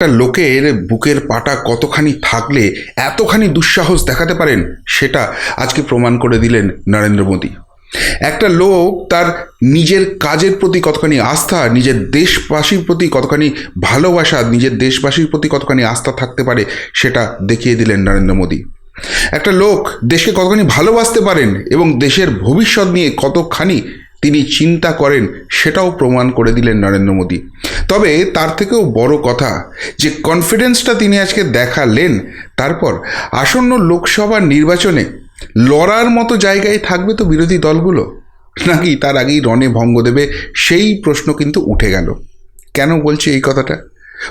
একটা লোকের বুকের পাটা কতখানি থাকলে এতখানি দুঃসাহস দেখাতে পারেন সেটা আজকে প্রমাণ করে দিলেন নরেন্দ্র মোদী। একটা লোক তার নিজের কাজের প্রতি কতখানি আস্থা, নিজের দেশবাসীর প্রতি কতখানি ভালোবাসা, নিজের দেশবাসীর প্রতি কতখানি আস্থা থাকতে পারে সেটা দেখিয়ে দিলেন নরেন্দ্র মোদী। একটা লোক দেশকে কতখানি ভালোবাসতে পারেন এবং দেশের ভবিষ্যৎ নিয়ে কতখানি তিনি চিন্তা করেন সেটাও প্রমাণ করে দিলেন নরেন্দ্র মোদী। তবে তার থেকেও বড় কথা যে কনফিডেন্সটা তিনি আজকে দেখালেন, তারপর আসন্ন লোকসভা নির্বাচনে লড়ার মতো জায়গায় থাকবে তো বিরোধী দলগুলো, নাকি তার আগেই রণে ভঙ্গ দেবে, সেই প্রশ্ন কিন্তু উঠে গেল। কেন বলছি এই কথাটা,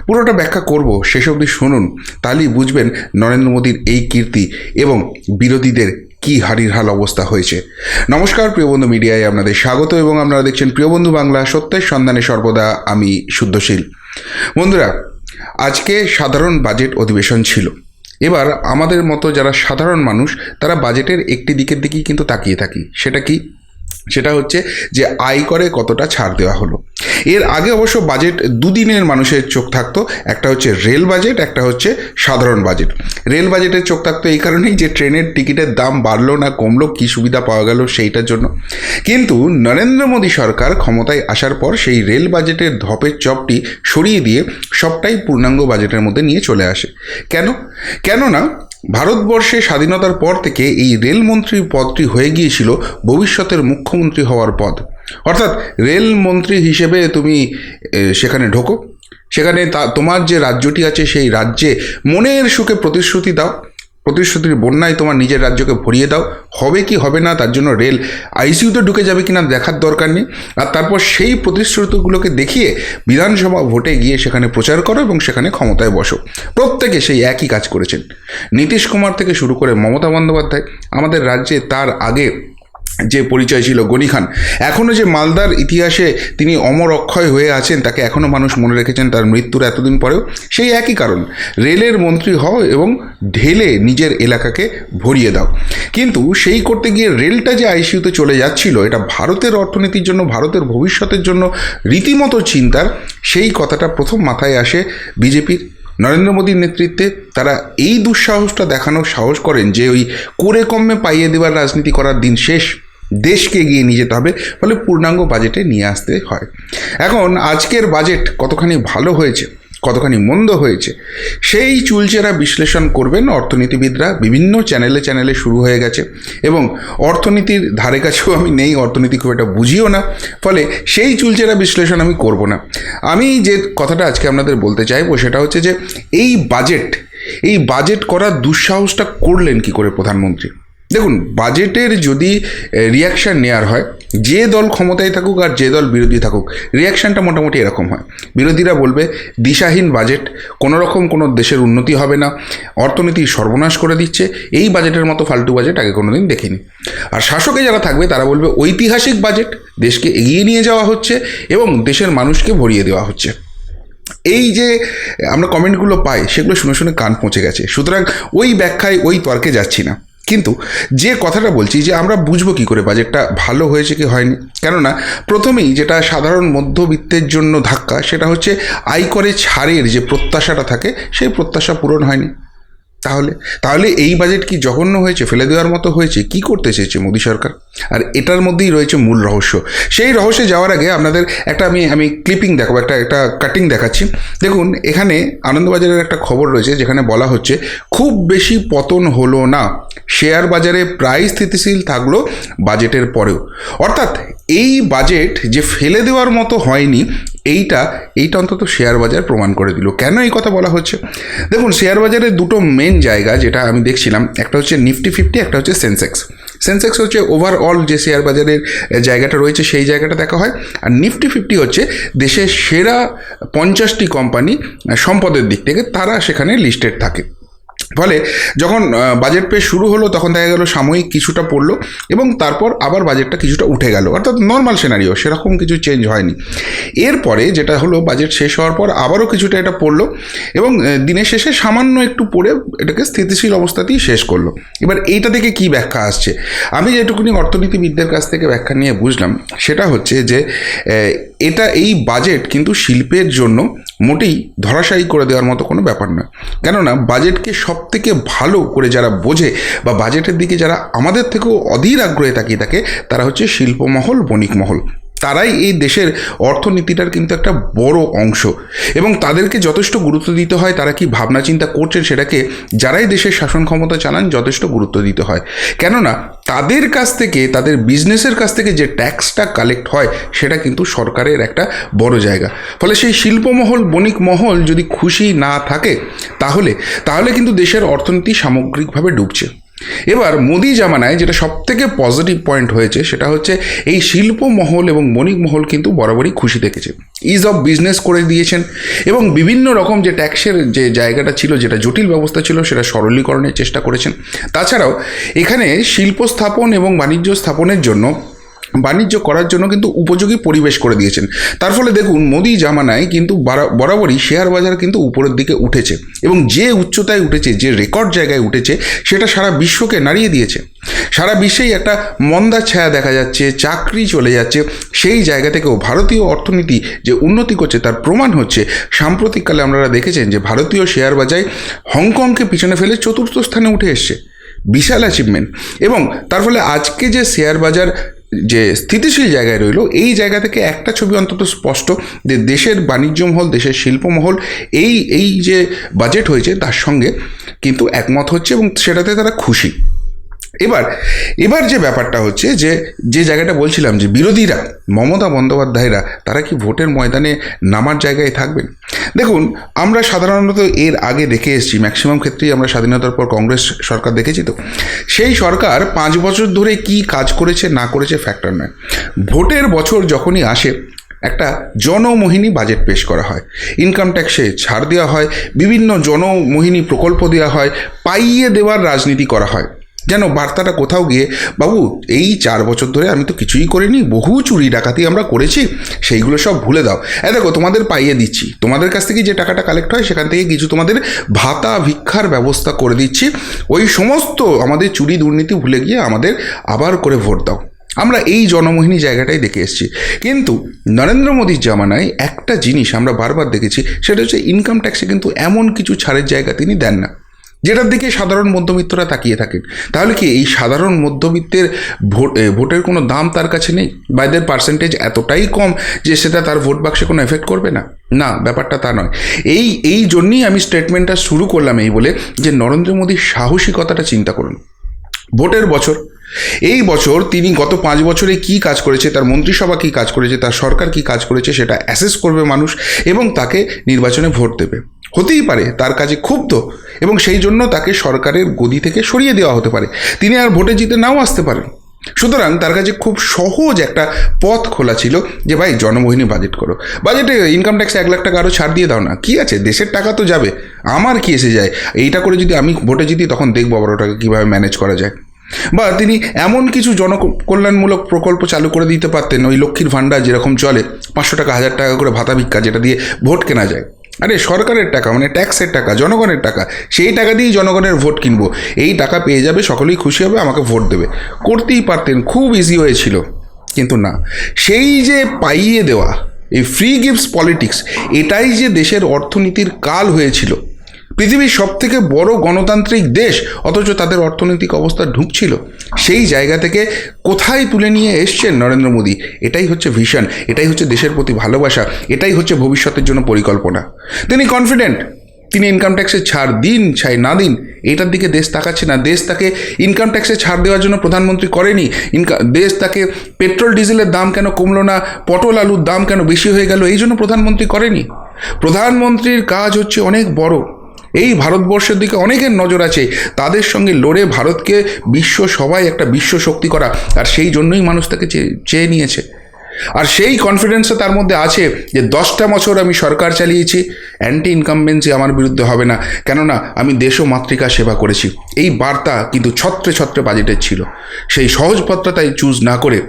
পুরোটা ব্যাখ্যা করব, শেষ অবধি শুনুন, তাহলেই বুঝবেন নরেন্দ্র মোদীর এই কীর্তি এবং বিরোধীদের কি হারির হাল অবস্থা হয়েছে। নমস্কার প্রিয় বন্ধু, মিডিয়ায় আপনাদের স্বাগত এবং আপনারা দেখছেন প্রিয় বন্ধু বাংলা, সত্যের সন্ধানে সর্বদা আমি শুদ্ধশীল। বন্ধুরা, আজকে সাধারণ বাজেট অধিবেশন ছিল। এবার আমাদের মতো যারা সাধারণ মানুষ তারা বাজেটের একটি দিকের দিকেই কিন্তু তাকিয়ে থাকি। সেটা কি? সেটা হচ্ছে যে আয়করে কতটা ছাড় দেওয়া হলো। এর আগে অবশ্য বাজেট দুদিনের মানুষের চোখ থাকতো, একটা হচ্ছে রেল বাজেট, একটা হচ্ছে সাধারণ বাজেট। রেল বাজেটের চোখ থাকতো এই কারণেই যে ট্রেনের টিকিটের দাম বাড়লো না কমলো, কী সুবিধা পাওয়া গেল সেইটার জন্য। কিন্তু নরেন্দ্র মোদী সরকার ক্ষমতায় আসার পর সেই রেল বাজেটের ধপের চপটি সরিয়ে দিয়ে সবটাই পূর্ণাঙ্গ বাজেটের মধ্যে নিয়ে চলে আসে। কেননা ভারতবর্ষে স্বাধীনতার পর থেকে এই রেলমন্ত্রীর পদটি হয়ে গিয়েছিল ভবিষ্যতের মুখ্যমন্ত্রী হওয়ার পদ। অর্থাৎ রেলমন্ত্রী হিসেবে তুমি সেখানে ঢোকো, সেখানে তোমার যে রাজ্যটি আছে সেই রাজ্যে মনের সুখে প্রতিশ্রুতি দাও, প্রতিশ্রুতির বন্যায় তোমার নিজের রাজ্যকে ভরিয়ে দাও। হবে কি হবে না তার জন্য রেল আইসিইউতে ঢুকে যাবে কিনা দেখার দরকার নেই। আর তারপর সেই প্রতিশ্রুতিগুলোকে দেখিয়ে বিধানসভা ভোটে গিয়ে সেখানে প্রচার করো এবং সেখানে ক্ষমতায় বসো। প্রত্যেকে সেই একই কাজ করেছেন, নীতিশ কুমার থেকে শুরু করে মমতা বন্দ্যোপাধ্যায়। আমাদের রাজ্যে তার আগে যে পরিচয় ছিল গনি খান, এখনও যে মালদার ইতিহাসে তিনি অমর অক্ষয় হয়ে আছেন, তাকে এখনও মানুষ মনে রেখেছেন তার মৃত্যুর এতদিন পরেও, সেই একই কারণ, রেলের মন্ত্রী হও এবং ঢেলে নিজের এলাকাকে ভরিয়ে দাও। কিন্তু সেই করতে গিয়ে রেলটা যে আইসিইউতে চলে যাচ্ছিল, এটা ভারতের অর্থনীতির জন্য, ভারতের ভবিষ্যতের জন্য রীতিমতো চিন্তার। সেই কথাটা প্রথম মাথায় আসে বিজেপির। নরেন্দ্র মোদীর নেতৃত্বে তারা এই দুঃসাহসটা দেখানোর সাহস করেন যে ওই করে কমে পাইয়ে দেওয়ার রাজনীতি করার দিন শেষ, দেশকে এগিয়ে নিয়ে যেতে হবে, ফলে পূর্ণাঙ্গ বাজেটে নিয়ে আসতে হয়। এখন আজকের বাজেট কতখানি ভালো হয়েছে, কতখানি মন্দ হয়েছে, সেই চুলচেরা বিশ্লেষণ করবেন অর্থনীতিবিদরা। বিভিন্ন চ্যানেলে শুরু হয়ে গেছে এবং অর্থনীতির ধারে কাছেও আমি নেই, অর্থনীতি খুব একটা বুঝিও না, ফলে সেই চুলচেরা বিশ্লেষণ আমি করব না। আমি যে কথাটা আজকে আপনাদের বলতে চাইবো সেটা হচ্ছে যে এই বাজেট করার দুঃসাহসটা করলেন কি করে প্রধানমন্ত্রী। দেখুন, বাজেটের যদি রিয়াকশান নেওয়ার হয়, যে দল ক্ষমতায় থাকুক আর যে দল বিরোধী থাকুক, রিয়াকশানটা মোটামুটি এরকম হয়। বিরোধীরা বলবে দিশাহীন বাজেট, কোনো রকম কোনো দেশের উন্নতি হবে না, অর্থনীতি সর্বনাশ করে দিচ্ছে, এই বাজেটের মতো ফালতু বাজেট আগে কোনো দিন দেখিনি। আর শাসকে যারা থাকবে তারা বলবে ঐতিহাসিক বাজেট, দেশকে এগিয়ে নিয়ে যাওয়া হচ্ছে এবং দেশের মানুষকে ভরিয়ে দেওয়া হচ্ছে। এই যে আমরা কমেন্টগুলো পাই সেগুলো শুনে শুনে কান পচে গেছে। সুতরাং ওই ব্যাখ্যায় ওই তর্কে যাচ্ছি না, কিন্তু যে কথাটা বলছি যে আমরা বুঝবো কী করে বাজেটটা ভালো হয়েছে কি হয়নি। কেননা প্রথমেই যেটা সাধারণ মধ্যবিত্তের জন্য ধাক্কা, সেটা হচ্ছে আয়করে ছাড়ের যে প্রত্যাশাটা থাকে সেই প্রত্যাশা পূরণ হয়নি। তাহলে এই বাজেট কি জঘন্য হয়েছে, ফেলে দেওয়ার মতো হয়েছে? কি করতে চেয়েছে মোদী সরকার? আর এটার মধ্যেই রয়েছে মূল রহস্য। সেই রহস্যে যাওয়ার আগে আপনাদের একটা আমি ক্লিপিং দেখাবো, একটা কাটিং দেখাচ্ছি। দেখুন, এখানে আনন্দবাজারের একটা খবর রয়েছে যেখানে বলা হচ্ছে খুব বেশি পতন হলো না, শেয়ার বাজারে প্রায় স্থিতিশীল থাকলো বাজেটের পরেও। অর্থাৎ এই বাজেট যে ফেলে দেওয়ার মতো হয়নি, এইটা অন্তত শেয়ার বাজার প্রমাণ করে দিল। কেন এই কথা বলা হচ্ছে? দেখুন, শেয়ার বাজারের দুটো মেন জায়গা যেটা আমি দেখছিলাম, একটা হচ্ছে নিফটি 50, একটা হচ্ছে সেন্সেক্স হচ্ছে ওভারঅল যে শেয়ার বাজারের জায়গাটা রয়েছে সেই জায়গাটা দেখা হয়, আর নিফটি 50 হচ্ছে দেশের সেরা 50টি কোম্পানি সম্পদের দিক থেকে, তারা সেখানে লিস্টেড থাকে। ফলে যখন বাজেট পেশ শুরু হলো তখন দেখা গেল সাময়িক কিছুটা পড়লো এবং তারপর আবার বাজেটটা কিছুটা উঠে গেল, অর্থাৎ নর্মাল সিনারিও, সেরকম কিছু চেঞ্জ হয়নি। এরপরে যেটা হলো, বাজেট শেষ হওয়ার পর আবারও কিছুটা এটা পড়লো এবং দিনের শেষে সামান্য একটু পড়ে এটাকে স্থিতিশীল অবস্থাতেই শেষ করলো। এবার এইটা থেকে কি ব্যাখ্যা আসছে, আমি যেটুকুনি অর্থনীতিবিদদের কাছ থেকে ব্যাখ্যা নিয়ে বুঝলাম সেটা হচ্ছে যে এই বাজেট কিন্তু শিল্পের জন্য মোটেই ধরাশায়ী করে দেওয়ার মতো কোনো ব্যাপার নয়। কেননা বাজেটকে সব থেকে ভালো করে যারা বোঝে বা বাজেটের দিকে যারা আমাদের থেকেও অধীর আগ্রহে তাকিয়ে থাকে, তারা হচ্ছে শিল্পমহল, বণিক মহল। তারাই এই দেশের অর্থনীতিটার কিন্তু একটা বড় অংশ, এবং তাদেরকে যথেষ্ট গুরুত্ব দিতে হয়। তারা কি ভাবনা চিন্তা করছেন সেটাকে যারাই দেশের শাসন ক্ষমতা চালান যথেষ্ট গুরুত্ব দিতে হয়। কেননা তাদের কাছ থেকে, তাদের বিজনেসের কাছ থেকে যে ট্যাক্সটা কালেক্ট হয় সেটা কিন্তু সরকারের একটা বড় জায়গা। ফলে সেই শিল্পমহল, বণিক মহল যদি খুশি না থাকে তাহলে কিন্তু দেশের অর্থনীতি সামগ্রিকভাবে ডুবছে। এবার মোদি জামানায় যেটা সব থেকে পজিটিভ পয়েন্ট হয়েছে সেটা হচ্ছে এই শিল্প মহল এবং বণিক মহল কিন্তু বরাবরই খুশি থেকেছে। ইজ অফ বিজনেস করে দিয়েছেন, এবং বিভিন্ন রকম যে ট্যাক্সের যে জায়গাটা ছিল, যেটা জটিল ব্যবস্থা ছিল, সেটা সরলীকরণের চেষ্টা করেছেন। তাছাড়াও এখানে শিল্প স্থাপন এবং বাণিজ্য স্থাপনের জন্য, বাণিজ্য করার জন্য কিন্তু উপযোগী পরিবেশ করে দিয়েছেন। তার ফলে দেখুন মোদি জামানায় কিন্তু বরাবরই শেয়ার বাজার কিন্তু উপরের দিকে উঠেছে, এবং যে উচ্চতায় উঠেছে, যে রেকর্ড জায়গায় উঠেছে, সেটা সারা বিশ্বকে নাড়িয়ে দিয়েছে। সারা বিশ্বেই একটা মন্দা ছায়া দেখা যাচ্ছে, চাকরি চলে যাচ্ছে। সেই জায়গা থেকেও ভারতীয় অর্থনীতি যে উন্নতি করছে তার প্রমাণ হচ্ছে সাম্প্রতিককালে আপনারা দেখেছেন যে ভারতীয় শেয়ার বাজার হংকংকে পিছনে ফেলে 4র্থ স্থানে উঠে এসছে। বিশাল অ্যাচিভমেন্ট। এবং তার ফলে আজকে যে শেয়ার বাজার যে স্থিতিশীল জায়গায় রইল, এই জায়গা থেকে একটা ছবি অন্তত স্পষ্ট যে দেশের বাণিজ্য মহল, দেশের শিল্পমহল এই যে বাজেট হয়েছে তার সঙ্গে কিন্তু একমত হচ্ছে, এবং সেটাতে তারা খুশি। এবার যে ব্যাপারটা হচ্ছে যে জায়গাটা বলছিলাম যে বিরোধীরা, মমতা বন্দ্যোপাধ্যায়রা, তারা কি ভোটের ময়দানে নামার জায়গায় থাকবেন? দেখুন, আমরা সাধারণত এর আগে দেখে এসেছি, ম্যাক্সিমাম ক্ষেত্রেই আমরা স্বাধীনতার পর কংগ্রেস সরকার দেখেছি। তো সেই সরকার 5 বছর ধরে কি কাজ করেছে না করেছে ফ্যাক্টর নয়। ভোটের বছর যখনই আসে একটা জনমোহিনী বাজেট পেশ করা হয়, ইনকাম ট্যাক্সে ছাড় দেওয়া হয়, বিভিন্ন জনমোহিনী প্রকল্প দেওয়া হয়, পাইয়ে দেওয়ার রাজনীতি করা হয়, যেন বার্তাটা কোথাও গিয়ে, বাবু এই 4 বছর ধরে আমি তো কিছুই করিনি, বহু চুরি ডাকাতি আমরা করেছি, সেইগুলো সব ভুলে দাও। দেখো তোমাদের পাইয়ে দিচ্ছি, তোমাদের কাছ থেকে যে টাকাটা কালেক্ট হয় সেখান থেকে কিছু তোমাদের ভাতা ভিক্ষার ব্যবস্থা করে দিচ্ছি, ওই সমস্ত আমাদের চুরি দুর্নীতি ভুলে গিয়ে আমাদের আবার করে ভোট দাও। আমরা এই জনমোহিনী জায়গাটাই দেখে এসেছি। কিন্তু নরেন্দ্র মোদীর জামানায় একটা জিনিস আমরা বারবার দেখেছি, সেটা হচ্ছে ইনকাম ট্যাক্সে কিন্তু এমন কিছু ছাড়ের জায়গা তিনি দেন না, যেটার দিকে সাধারণ মধ্যবিত্তরা তাকিয়ে থাকেন। তাহলে কি এই সাধারণ মধ্যবিত্তের ভোটের কোনো দাম তার কাছে নেই, বা এদের পার্সেন্টেজ এতটাই কম যে সেটা তার ভোট বাক্সে কোনো এফেক্ট করবে না? না, ব্যাপারটা তা নয়। এই জন্যই আমি স্টেটমেন্টটা শুরু করলাম এই বলে যে নরেন্দ্র মোদীর সাহসিকতাটা চিন্তা করুন। ভোটের বছর, এই বছর তিনি গত 5 বছরে কি কাজ করেছে, তার মন্ত্রিসভা কি কাজ করেছে, তার সরকার কি কাজ করেছে, সেটা অ্যাসেস করবে মানুষ, এবং তাকে নির্বাচনে ভোট দেবে। হতেই পারে তার কাজে ক্ষুব্ধ, এবং সেই জন্য তাকে সরকারের গদি থেকে সরিয়ে দেওয়া হতে পারে, তিনি আর ভোটে জিতে নাও আসতে পারেন। সুতরাং তার কাছে খুব সহজ একটা পথ খোলা ছিল যে ভাই জনমোহিনী বাজেট করো, বাজেটে ইনকাম ট্যাক্সে 1 লাখ টাকা আরও ছাড় দিয়ে দাও না, কি আছে, দেশের টাকা তো যাবে, আমার কি এসে যায়, এইটা করে যদি আমি ভোটে জিতি তখন দেখবো আবার ওটাকে কীভাবে ম্যানেজ করা যায়। বা তিনি এমন কিছু জনকল্যাণমূলক প্রকল্প চালু করে দিতে পারতেন, ওই লক্ষ্মীর ভাণ্ডার যেরকম চলে, 500 টাকা 1000 টাকা করে ভাতা ভিক্ষা, যেটা দিয়ে ভোট কেনা যায়। আরে সরকারের টাকা, মানে ট্যাক্সের টাকা, জনগণের টাকা, সেই টাকা দিয়েই জনগণের ভোট কিনবো, এই টাকা পেয়ে যাবে, সকলেই খুশি হবে, আমাকে ভোট দেবে, করতেই পারতেন, খুব ইজি হয়েছিল। কিন্তু না, সেই যে পাইয়ে দেওয়া, এই ফ্রি গিফটস পলিটিক্স, এটাই যে দেশের অর্থনীতির কাল হয়েছিল। পৃথিবীর সবথেকে বড় গণতান্ত্রিক দেশ, অথচ তাদের অর্থনৈতিক অবস্থা ঢুকছিল। সেই জায়গা থেকে কোথায় তুলে নিয়ে এসছেন নরেন্দ্র মোদী, এটাই হচ্ছে ভিশন, এটাই হচ্ছে দেশের প্রতি ভালোবাসা, এটাই হচ্ছে ভবিষ্যতের জন্য পরিকল্পনা। তিনি কনফিডেন্ট, তিনি ইনকাম ট্যাক্সে ছাড় দিন চাই না দিন, এটার দিকে দেশ তাকাচ্ছে না। দেশ তাকে ইনকাম ট্যাক্সে ছাড় দেওয়ার জন্য প্রধানমন্ত্রী করেনি। দেশ তাকে পেট্রোল ডিজেলের দাম কেন কমলো না, পটল আলুর দাম কেন বেশি হয়ে গেল, এই জন্য প্রধানমন্ত্রী করেনি। প্রধানমন্ত্রীর কাজ হচ্ছে অনেক বড়, এই ভারতবর্ষের দিকে অনেকের নজর আছে, তাদের সঙ্গে লড়ে ভারতকে বিশ্ব সবাই একটা বিশ্ব শক্তি করা, আর সেই জন্যই মানুষ তাকে চেয়ে নিয়েছে। আর সেই কনফিডেন্সও তার মধ্যে আছে যে 10টা বছর আমি সরকার চালিয়েছি, অ্যান্টি ইনকামবেন্সি আমার বিরুদ্ধে হবে না, কেননা আমি দেশ ও মাতৃকা সেবা করেছি। এই বার্তা কিন্তু ছত্রে ছত্রে বাজেটের ছিল। সেই সহজপত্রতাই চুজ না করে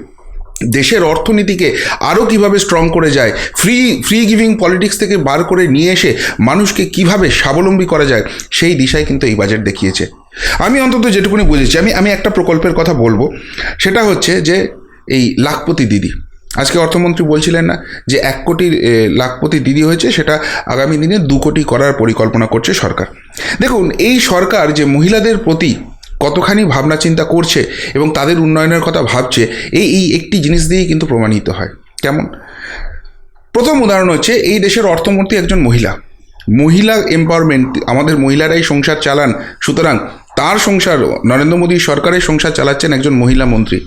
দেশের অর্থনীতিকে আরও কিভাবে স্ট্রং করে যায়, ফ্রি গিভিং পলিটিক্স থেকে বার করে নিয়ে এসে মানুষকে কিভাবে স্বাবলম্বী করা যায়, সেই দিশায় কিন্তু এই বাজেট দেখিয়েছে। আমি অন্তত যেটুকুনি বুঝেছি, আমি একটা প্রকল্পের কথা বলবো, সেটা হচ্ছে যে এই লাখপতি দিদি। আজকে অর্থমন্ত্রী বলছিলেন না যে 1 কোটি লাখপতি দিদি হয়েছে, সেটা আগামী দিনে 2 কোটি করার পরিকল্পনা করছে সরকার। দেখুন, এই সরকার যে মহিলাদের প্রতি কতখানি ভাবনা চিন্তা করছে এবং তাদের উন্নয়নের কথা ভাবছে, এই একটি জিনিস দিয়েই কিন্তু প্রমাণিত হয়। কেমন? প্রথম উদাহরণ হচ্ছে, এই দেশের অর্থমন্ত্রী একজন মহিলা এম্পাওয়ারমেন্ট, আমাদের মহিলারাই সংসার চালান, সুতরাং তার সংসার, নরেন্দ্র মোদী সরকারের সংসার চালাচ্ছেন একজন মহিলা মন্ত্রী।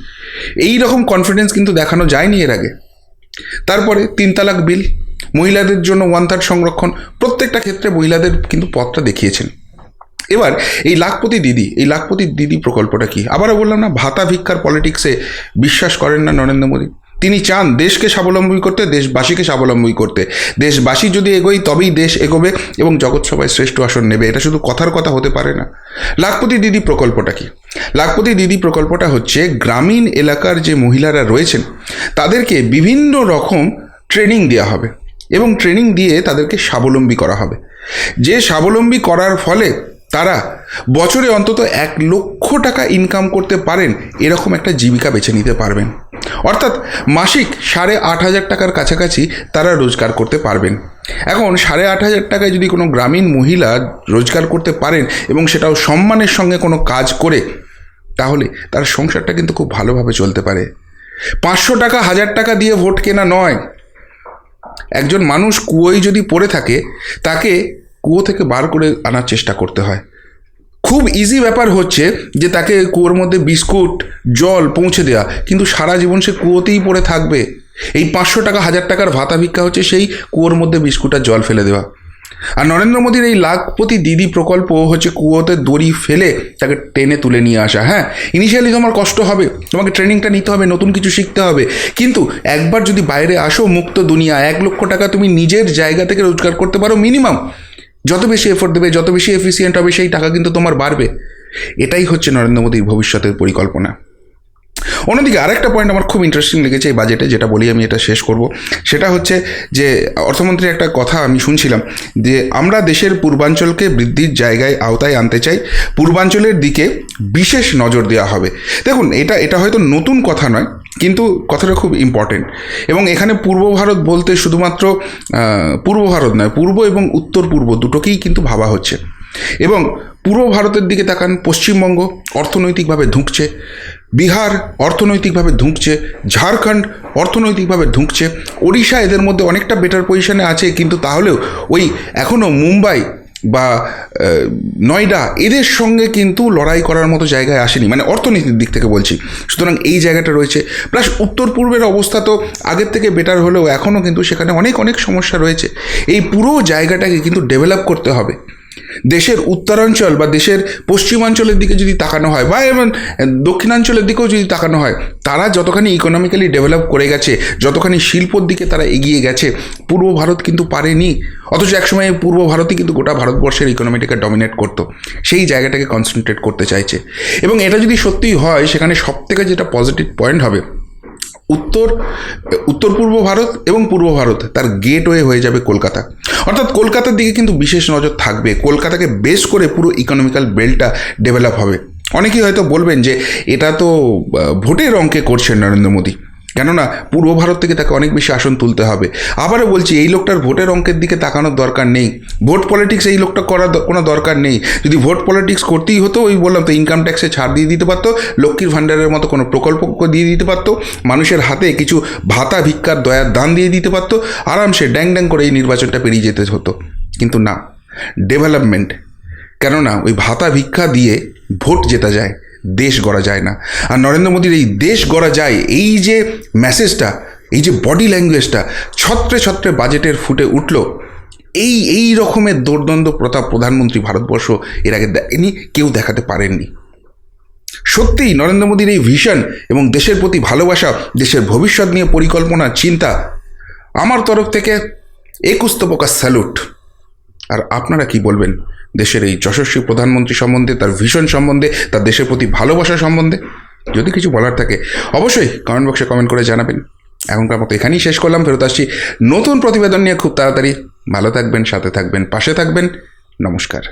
এই রকম কনফিডেন্স কিন্তু দেখানো যায়নি এর আগে। তারপরে 3 তালাক বিল, মহিলাদের জন্য 1/3 সংরক্ষণ, প্রত্যেকটা ক্ষেত্রে মহিলাদের কিন্তু পথটা দেখিয়েছেন। এবার এই লাখপতি দিদি প্রকল্পটা কি? আবারও বললাম না, ভাতা ভিক্ষার পলিটিক্সে বিশ্বাস করেন না নরেন্দ্র মোদী। তিনি চান দেশকে স্বাবলম্বী করতে, দেশবাসীকে স্বাবলম্বী করতে। দেশবাসী যদি এগোয় তবেই দেশ এগোবে এবং জগৎ সভায় শ্রেষ্ঠ আসন নেবে। এটা শুধু কথার কথা হতে পারে না। লাখপতি দিদি প্রকল্পটা কি? লাখপতি দিদি প্রকল্পটা হচ্ছে গ্রামীণ এলাকার যে মহিলারা রয়েছেন তাদেরকে বিভিন্ন রকম ট্রেনিং দেওয়া হবে এবং ট্রেনিং দিয়ে তাদেরকে স্বাবলম্বী করা হবে। যে স্বাবলম্বী করার ফলে তারা বছরে অন্তত 1 লক্ষ টাকা ইনকাম করতে পারেন এরকম একটা জীবিকা বেছে নিতে পারবেন। অর্থাৎ মাসিক 8,500 টাকার কাছাকাছি তারা রোজগার করতে পারবেন। এখন 8,500 টাকায় যদি কোনো গ্রামীণ মহিলা রোজগার করতে পারেন এবং সেটাও সম্মানের সঙ্গে কোনো কাজ করে, তাহলে তার সংসারটা কিন্তু খুব ভালোভাবে চলতে পারে। 500 টাকা 1000 টাকা দিয়ে ভোট কেনা নয়। একজন মানুষ কুয়োয় যদি পড়ে থাকে, তাকে কুয়ো থেকে বার করে আনার চেষ্টা করতে হয়। খুব ইজি ব্যাপার হচ্ছে যে তাকে কুয়োর মধ্যে বিস্কুট, জল পৌঁছে দেওয়া, কিন্তু সারা জীবন সে কুয়োতেই পড়ে থাকবে। এই 500 টাকা 1000 টাকার ভাতা ভিক্ষা হচ্ছে সেই কুয়োর মধ্যে বিস্কুট আর জল ফেলে দেওয়া। আর নরেন্দ্র মোদীর এই লাখপতি দিদি প্রকল্প হচ্ছে কুয়োতে দড়ি ফেলে তাকে টেনে তুলে নিয়ে আসা। হ্যাঁ, ইনিশিয়ালি তোমার কষ্ট হবে, তোমাকে ট্রেনিংটা নিতে হবে, নতুন কিছু শিখতে হবে, কিন্তু একবার যদি বাইরে আসো মুক্ত দুনিয়া, 1 লক্ষ টাকা তুমি নিজের জায়গা থেকে রোজগার করতে পারো মিনিমাম। যত বেশি এফোর্ট দেবে, যত বেশি এফিসিয়েন্ট হবে, সেই টাকা কিন্তু তোমার বাড়বে। এটাই হচ্ছে নরেন্দ্র মোদীর ভবিষ্যতের পরিকল্পনা। অন্যদিকে আরেকটা পয়েন্ট আমার খুব ইন্টারেস্টিং লেগেছে এই বাজেটে, যেটা বলি আমি এটা শেষ করব। সেটা হচ্ছে যে অর্থমন্ত্রীর একটা কথা আমি শুনছিলাম যে আমরা দেশের পূর্বাঞ্চলকে বৃদ্ধির জায়গায় আওতায় আনতে চাই, পূর্বাঞ্চলের দিকে বিশেষ নজর দেওয়া হবে। দেখুন, এটা হয়তো নতুন কথা নয়, কিন্তু কথাটা খুব ইম্পর্টেন্ট। এবং এখানে পূর্ব ভারত বলতে শুধুমাত্র পূর্ব ভারত নয়, পূর্ব এবং উত্তর পূর্ব দুটোকেই কিন্তু ভাবা হচ্ছে। এবং পূর্ব ভারতের দিকে তাকান, পশ্চিমবঙ্গ অর্থনৈতিকভাবে ধুঁকছে, বিহার অর্থনৈতিকভাবে ধুঁকছে, ঝাড়খণ্ড অর্থনৈতিকভাবে ধুঁকছে, ওড়িশা এদের মধ্যে অনেকটা বেটার পজিশনে আছে, কিন্তু তাহলেও ওই এখনও মুম্বাই বা নয়ডা এদের সঙ্গে কিন্তু লড়াই করার মতো জায়গায় আসেনি, মানে অর্থনীতির দিক থেকে বলছি। সুতরাং এই জায়গাটা রয়েছে। প্লাস উত্তর পূর্বের অবস্থা তো আগের থেকে বেটার হলেও এখনও কিন্তু সেখানে অনেক সমস্যা রয়েছে। এই পুরো জায়গাটাকে কিন্তু ডেভেলপ করতে হবে। দেশের উত্তরাঞ্চল বা দেশের পশ্চিমাঞ্চলের দিকে যদি তাকানো হয়, বা এবং দক্ষিণাঞ্চলের দিকেও যদি তাকানো হয়, তারা যতখানি ইকোনমিক্যালি ডেভেলপ করে গেছে, যতখানি শিল্পর দিকে তারা এগিয়ে গেছে, পূর্ব ভারত কিন্তু পারেনি। অথচ একসময় পূর্ব ভারতই কিন্তু গোটা ভারতবর্ষের ইকোনমিটাকে ডমিনেট করতো। সেই জায়গাটাকে কনসেন্ট্রেট করতে চাইছে। এবং এটা যদি সত্যিই হয়, সেখানে সবথেকে যেটা পজিটিভ পয়েন্ট হবে, উত্তর পূর্ব ভারত এবং পূর্ব ভারত তার গেটওয়ে হয়ে যাবে কলকাতা। অর্থাৎ কলকাতার দিকে কিন্তু বিশেষ নজর থাকবে। কলকাতাকে বেস করে পুরো ইকোনমিক্যাল বেল্টটা ডেভেলপ হবে। অনেকেই হয়তো বলবেন যে এটা তো ভোটের অঙ্কে করছেন নরেন্দ্র মোদী, কেননা পূর্ব ভারত থেকে তাকে অনেক বেশি আসন তুলতে হবে। আবারও বলছি, এই লোকটার ভোটের অঙ্কের দিকে তাকানোর দরকার নেই। ভোট পলিটিক্স এই লোকটা করার কোনো দরকার নেই। যদি ভোট পলিটিক্স করতেই হতো, ওই বললাম তো, ইনকাম ট্যাক্সে ছাড় দিয়ে দিতে পারতো, লক্ষ্মীর ভাণ্ডারের মতো কোনো প্রকল্প দিয়ে দিতে পারতো, মানুষের হাতে কিছু ভাতা ভিক্ষার দয়ার দান দিয়ে দিতে পারতো, আরামসে ড্যাং করে এই নির্বাচনটা পেরিয়ে যেতে হতো। কিন্তু না, ডেভেলপমেন্ট। কেননা ওই ভাতা ভিক্ষা দিয়ে ভোট জেতা যায়, দেশ গড়া যায় না। আর নরেন্দ্র মোদীর এই দেশ গড়া যায়, এই যে মেসেজটা, এই যে বডি ল্যাঙ্গুয়েজটা ছত্রে ছত্রে বাজেটের ফুটে উঠল, এই রকমের দোর্দণ্ড প্রতাপ প্রধানমন্ত্রী ভারতবর্ষ এর আগে দেয়নি, কেউ দেখাতে পারেননি। সত্যিই নরেন্দ্র মোদীর এই ভিশন এবং দেশের প্রতি ভালোবাসা, দেশের ভবিষ্যৎ নিয়ে পরিকল্পনা, চিন্তা, আমার তরফ থেকে 21 প্রকার স্যালুট। আর আপনারা কি বলবেন দেশের এই যশস্বী প্রধানমন্ত্রী সম্বন্ধে, তার ভিশন সম্বন্ধে, তার দেশের প্রতি ভালোবাসা সম্বন্ধে? যদি কিছু বলার থাকে অবশ্যই কমেন্ট বক্সে কমেন্ট করে জানাবেন। এখনকার মতো এখানেই শেষ করলাম। ফেরত আসছি নতুন প্রতিবেদন নিয়ে খুব তাড়াতাড়ি। ভালো থাকবেন, সাথে থাকবেন, পাশে থাকবেন। নমস্কার।